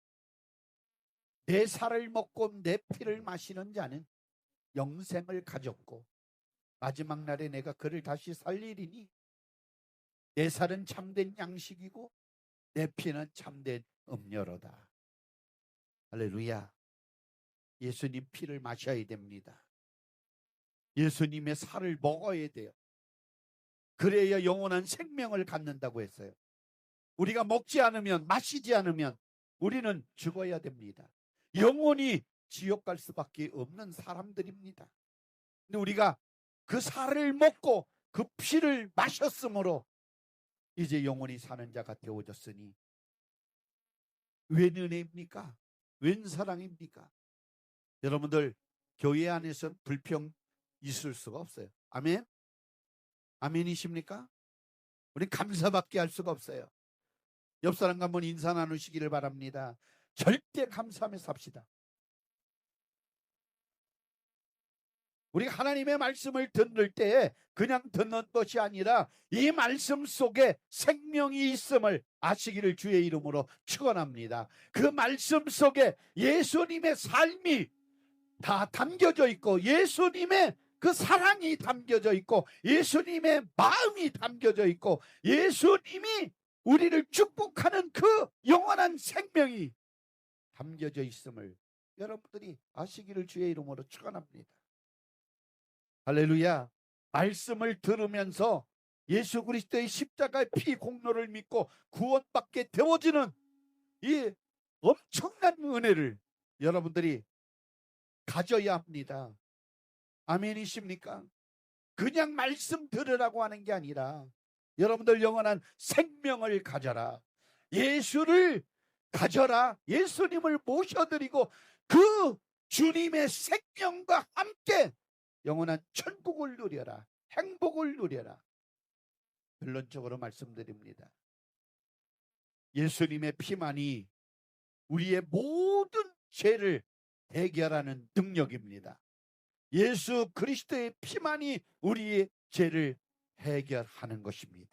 내 살을 먹고 내 피를 마시는 자는 영생을 가졌고 마지막 날에 내가 그를 다시 살리리니 내 살은 참된 양식이고 내 피는 참된 음료로다. 할렐루야. 예수님 피를 마셔야 됩니다. 예수님의 살을 먹어야 돼요. 그래야 영원한 생명을 갖는다고 했어요. 우리가 먹지 않으면, 마시지 않으면 우리는 죽어야 됩니다. 영원히 지옥 갈 수밖에 없는 사람들입니다. 근데 우리가 그 살을 먹고 그 피를 마셨으므로 이제 영원히 사는 자가 되어졌으니 웬 은혜입니까? 웬 사랑입니까? 여러분들, 교회 안에서 불평 있을 수가 없어요. 아멘? 아멘이십니까? 우리 감사밖에 할 수가 없어요. 옆 사람과 한번 인사 나누시기를 바랍니다. 절대 감사하며 삽시다. 우리가 하나님의 말씀을 듣는 때에 그냥 듣는 것이 아니라 이 말씀 속에 생명이 있음을 아시기를 주의 이름으로 축원합니다. 그 말씀 속에 예수님의 삶이 다 담겨져 있고 예수님의 그 사랑이 담겨져 있고 예수님의 마음이 담겨져 있고 예수님이 우리를 축복하는 그 영원한 생명이 담겨져 있음을 여러분들이 아시기를 주의 이름으로 축원합니다. 할렐루야. 말씀을 들으면서 예수 그리스도의 십자가의 피 공로를 믿고 구원받게 되어지는 이 엄청난 은혜를 여러분들이 가져야 합니다. 아멘이십니까? 그냥 말씀 들으라고 하는 게 아니라 여러분들 영원한 생명을 가져라. 예수를 가져라. 예수님을 모셔드리고 그 주님의 생명과 함께 영원한 천국을 누려라. 행복을 누려라. 결론적으로 말씀드립니다. 예수님의 피만이 우리의 모든 죄를 해결하는 능력입니다. 예수 그리스도의 피만이 우리의 죄를 해결하는 것입니다.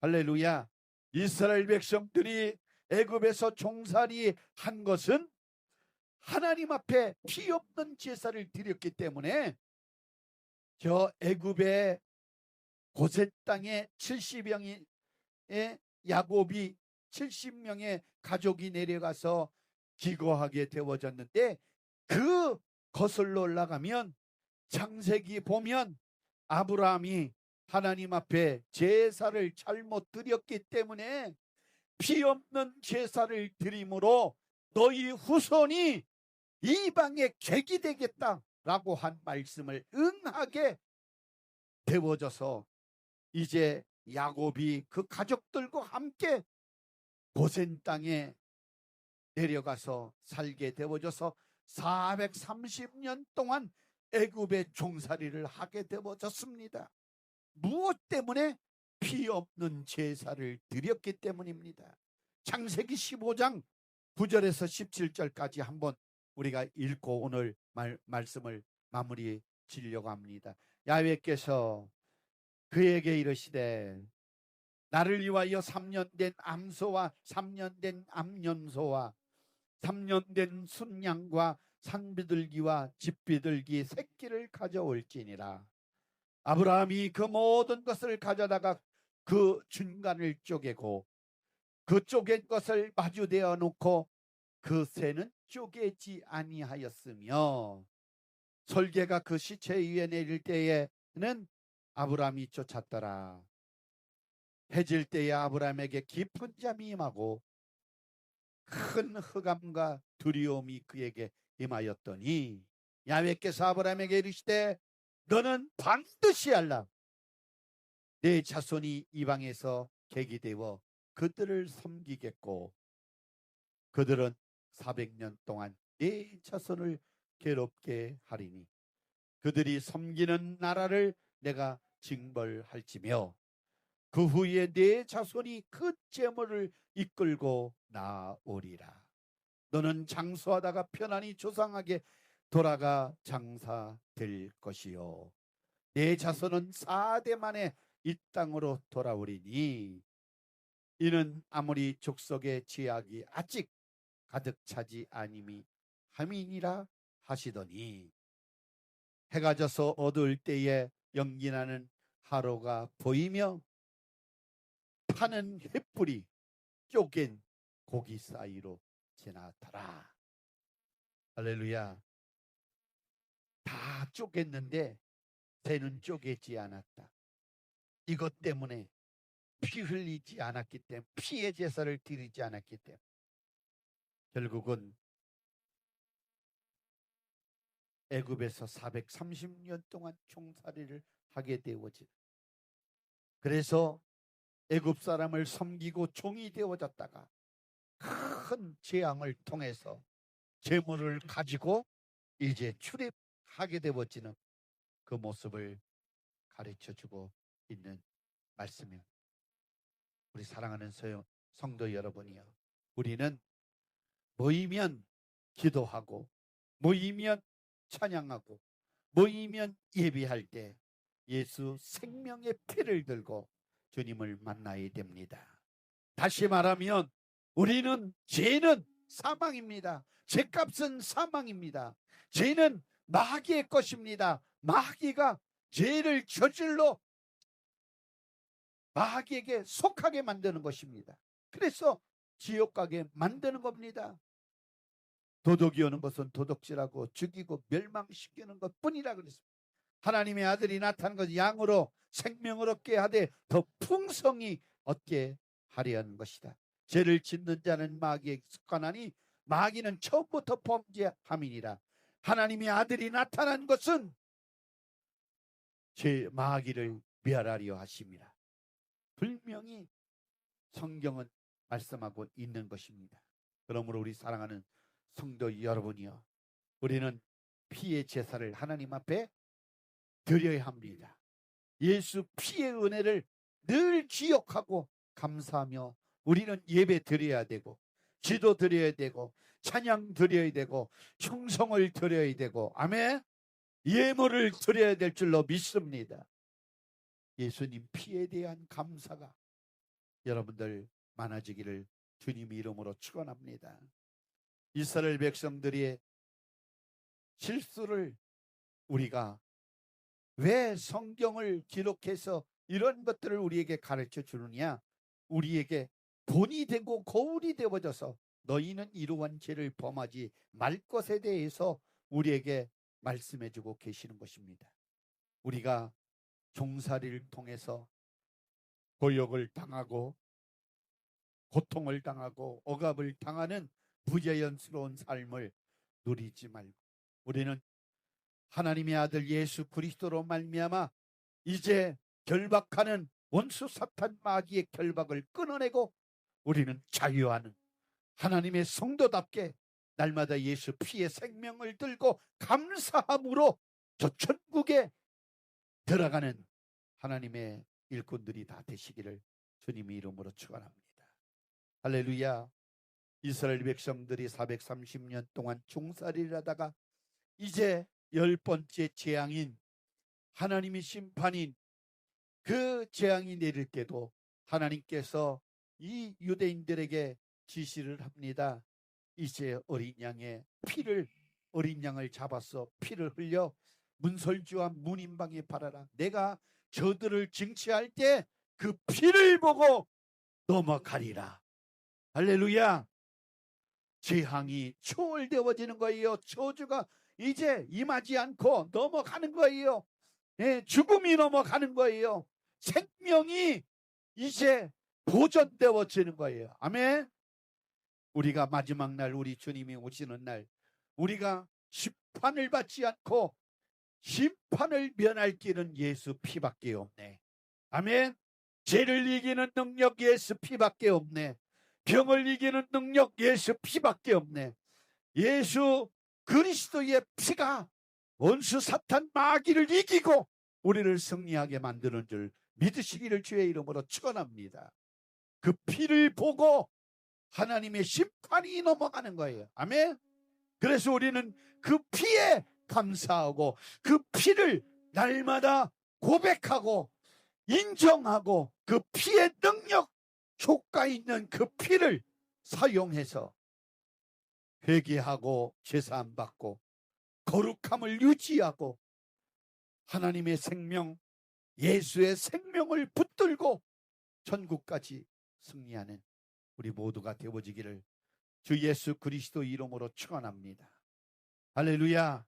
할렐루야. 이스라엘 백성들이 애굽에서 종살이 한 것은 하나님 앞에 피 없는 제사를 드렸기 때문에 저 애굽의 고센 땅에 70명의 야곱이 70명의 가족이 내려가서 기거하게 되어졌는데, 그 거슬러 올라가면 창세기 보면 아브라함이 하나님 앞에 제사를 잘못 드렸기 때문에 피 없는 제사를 드림으로 너희 후손이 이방의 객이 되겠다라고 한 말씀을 응하게 되어져서 이제 야곱이 그 가족들과 함께 고센 땅에 내려가서 살게 되어져서 430년 동안 애굽의 종살이를 하게 되어졌습니다. 무엇 때문에? 피 없는 제사를 드렸기 때문입니다. 창세기 15장 9절에서 17절까지 한번 우리가 읽고 오늘 말씀을 마무리 지려고 합니다. 야훼께서 그에게 이르시되 나를 위하여 3년 된 암소와 3년 된 암염소와 3년 된 순양과 산비둘기와 집비둘기 새끼를 가져올지니라. 아브라함이 그 모든 것을 가져다가 그 중간을 쪼개고 그 쪼갠 것을 마주대어 놓고 그 새는 쪼개지 아니하였으며, 설계가 그 시체 위에 내릴 때에는 아브라함이 쫓았더라. 해질 때에 아브라함에게 깊은 잠이 임하고 큰 흑암과 두려움이 그에게 임하였더니 야훼께서 아브라함에게 이르시되 너는 반드시 알라. 내 자손이 이방에서 객이 되어 그들을 섬기겠고 그들은 400년 동안 내 자손을 괴롭게 하리니 그들이 섬기는 나라를 내가 징벌할지며 그 후에 내 자손이 그 재물을 이끌고 나오리라. 너는 장수하다가 편안히 조상에게 돌아가 장사될 것이요 내 자손은 4대 만에 이 땅으로 돌아오리니 이는 아무리 족속의 죄악이 아직 가득 차지 아님이 함이니라 하시더니, 해가 져서 어두울 때에 연기나는 하루가 보이며 타는 횃불이 쪼갠 고기 사이로 지나더라. 할렐루야. 다 쪼갰는데 새는 쪼개지 않았다. 이것 때문에 피 흘리지 않았기 때문에, 피의 제사를 드리지 않았기 때문에 결국은 애굽에서 430년 동안 종살이를 하게 되어진, 그래서 애굽 사람을 섬기고 종이 되어졌다가 큰 재앙을 통해서 재물을 가지고 이제 출입하게 되어지는 그 모습을 가르쳐주고 있는 말씀입니다. 우리 사랑하는 성도 여러분이요, 우리는 모이면 기도하고 모이면 찬양하고 모이면 예배할 때 예수 생명의 피를 들고 주님을 만나야 됩니다. 다시 말하면 우리는, 죄는 사망입니다. 죄값은 사망입니다. 죄는 마귀의 것입니다. 마귀가 죄를 저질러 마귀에게 속하게 만드는 것입니다. 그래서 지옥 가게 만드는 겁니다. 도둑이 오는 것은 도둑질하고 죽이고 멸망시키는 것뿐이라 그랬습니다. 하나님의 아들이 나타난 것은 양으로 생명을 얻게 하되 더 풍성히 얻게 하려 하는 것이다. 죄를 짓는 자는 마귀에 속하나니 마귀는 처음부터 범죄함이니라. 하나님의 아들이 나타난 것은 마귀를 멸하려 하심이라. 분명히 성경은 말씀하고 있는 것입니다. 그러므로 우리 사랑하는 성도 여러분이여, 우리는 피의 제사를 하나님 앞에 드려야 합니다. 예수 피의 은혜를 늘 기억하고 감사하며 우리는 예배 드려야 되고, 기도 드려야 되고, 찬양 드려야 되고, 충성을 드려야 되고, 아멘. 예물을 드려야 될 줄로 믿습니다. 예수님 피에 대한 감사가 여러분들 많아지기를 주님 이름으로 축원합니다. 이스라엘 백성들의 실수를 우리가 왜 성경을 기록해서 이런 것들을 우리에게 가르쳐 주느냐? 우리에게 본이 되고 거울이 되어져서 너희는 이러한 죄를 범하지 말 것에 대해서 우리에게 말씀해 주고 계시는 것입니다. 우리가 종살이를 통해서 고역을 당하고 고통을 당하고 억압을 당하는 부자연스러운 삶을 누리지 말고, 우리는 하나님의 아들 예수 그리스도로 말미암아 이제 결박하는 원수 사탄 마귀의 결박을 끊어내고 우리는 자유하는 하나님의 성도답게 날마다 예수 피의 생명을 들고 감사함으로 저 천국에 들어가는 하나님의 일꾼들이 다 되시기를 주님의 이름으로 축원합니다. 할렐루야. 이스라엘 백성들이 430년 동안 종살이를 하다가 이제 10번째 재앙인 하나님의 심판인 그 재앙이 내릴 때도 하나님께서 이 유대인들에게 지시를 합니다. 이제 어린 양을 잡아서 피를 흘려 문설주와 문인방에 바라라. 내가 저들을 징치할 때 그 피를 보고 넘어가리라. 할렐루야. 재앙이 초월되어지는 거예요. 저주가 이제 임하지 않고 넘어가는 거예요. 죽음이 넘어가는 거예요. 생명이 이제 보존되어지는 거예요. 아멘. 우리가 마지막 날, 우리 주님이 오시는 날, 우리가 심판을 받지 않고 심판을 면할 길은 예수 피밖에 없네. 아멘. 죄를 이기는 능력 예수 피밖에 없네. 병을 이기는 능력 예수 피밖에 없네. 예수 그리스도의 피가 원수 사탄 마귀를 이기고 우리를 승리하게 만드는 줄 믿으시기를 주의 이름으로 축원합니다. 그 피를 보고 하나님의 심판이 넘어가는 거예요. 아멘. 그래서 우리는 그 피에 감사하고 그 피를 날마다 고백하고 인정하고 그 피의 능력, 효과 있는 그 피를 사용해서 회개하고 제사함 받고 거룩함을 유지하고 하나님의 생명, 예수의 생명을 붙들고 천국까지 승리하는 우리 모두가 되어지기를 주 예수 그리스도 이름으로 축원합니다. 할렐루야.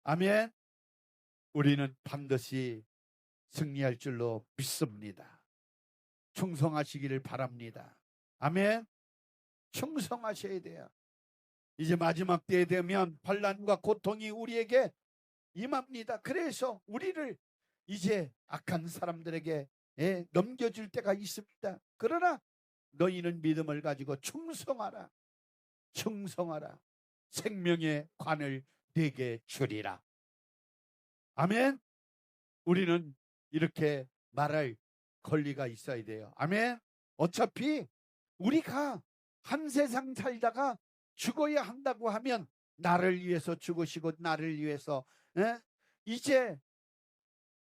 아멘. 우리는 반드시 승리할 줄로 믿습니다. 충성하시기를 바랍니다. 아멘. 충성하셔야 돼요. 이제 마지막 때에 되면 환난과 고통이 우리에게 임합니다. 그래서 우리를 이제 악한 사람들에게 넘겨줄 때가 있습니다. 그러나 너희는 믿음을 가지고 충성하라. 충성하라. 생명의 관을 내게 주리라. 아멘. 우리는 이렇게 말할 권리가 있어야 돼요. 아멘. 어차피 우리가 한 세상 살다가 죽어야 한다고 하면 나를 위해서 죽으시고 나를 위해서 이제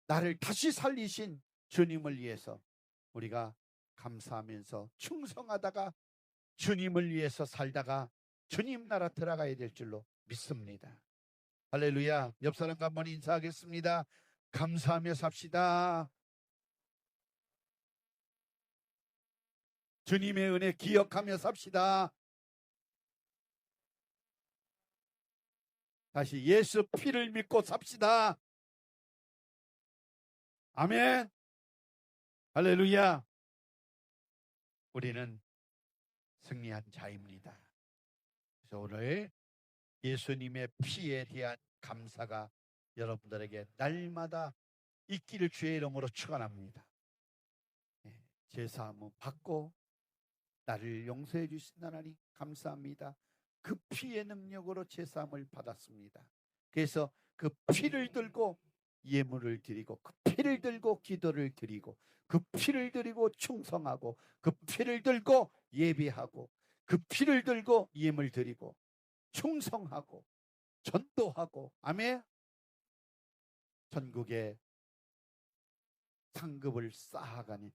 나를 다시 살리신 주님을 위해서 우리가 감사하면서 충성하다가 주님을 위해서 살다가 주님 나라 들어가야 될 줄로 믿습니다. 할렐루야. 옆 사람과 한번 인사하겠습니다. 감사하며 삽시다. 주님의 은혜 기억하며 삽시다. 다시 예수 피를 믿고 삽시다. 아멘. 할렐루야. 우리는 승리한 자입니다. 그래서 오늘 예수님의 피에 대한 감사가 여러분들에게 날마다 있기를 주의 이름으로 축원합니다. 제사함을 받고 나를 용서해 주신 하나님 감사합니다. 그 피의 능력으로 제사함을 받았습니다. 그래서 그 피를 들고 예물을 드리고 그 피를 들고 기도를 드리고 그 피를 들이고 충성하고 그 피를 들고 예배하고 그 피를 들고 예물 드리고 충성하고 전도하고 아멘. 전국에 상급을 쌓아가는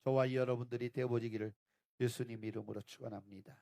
저와 여러분들이 되어지기를 예수님 이름으로 축원합니다.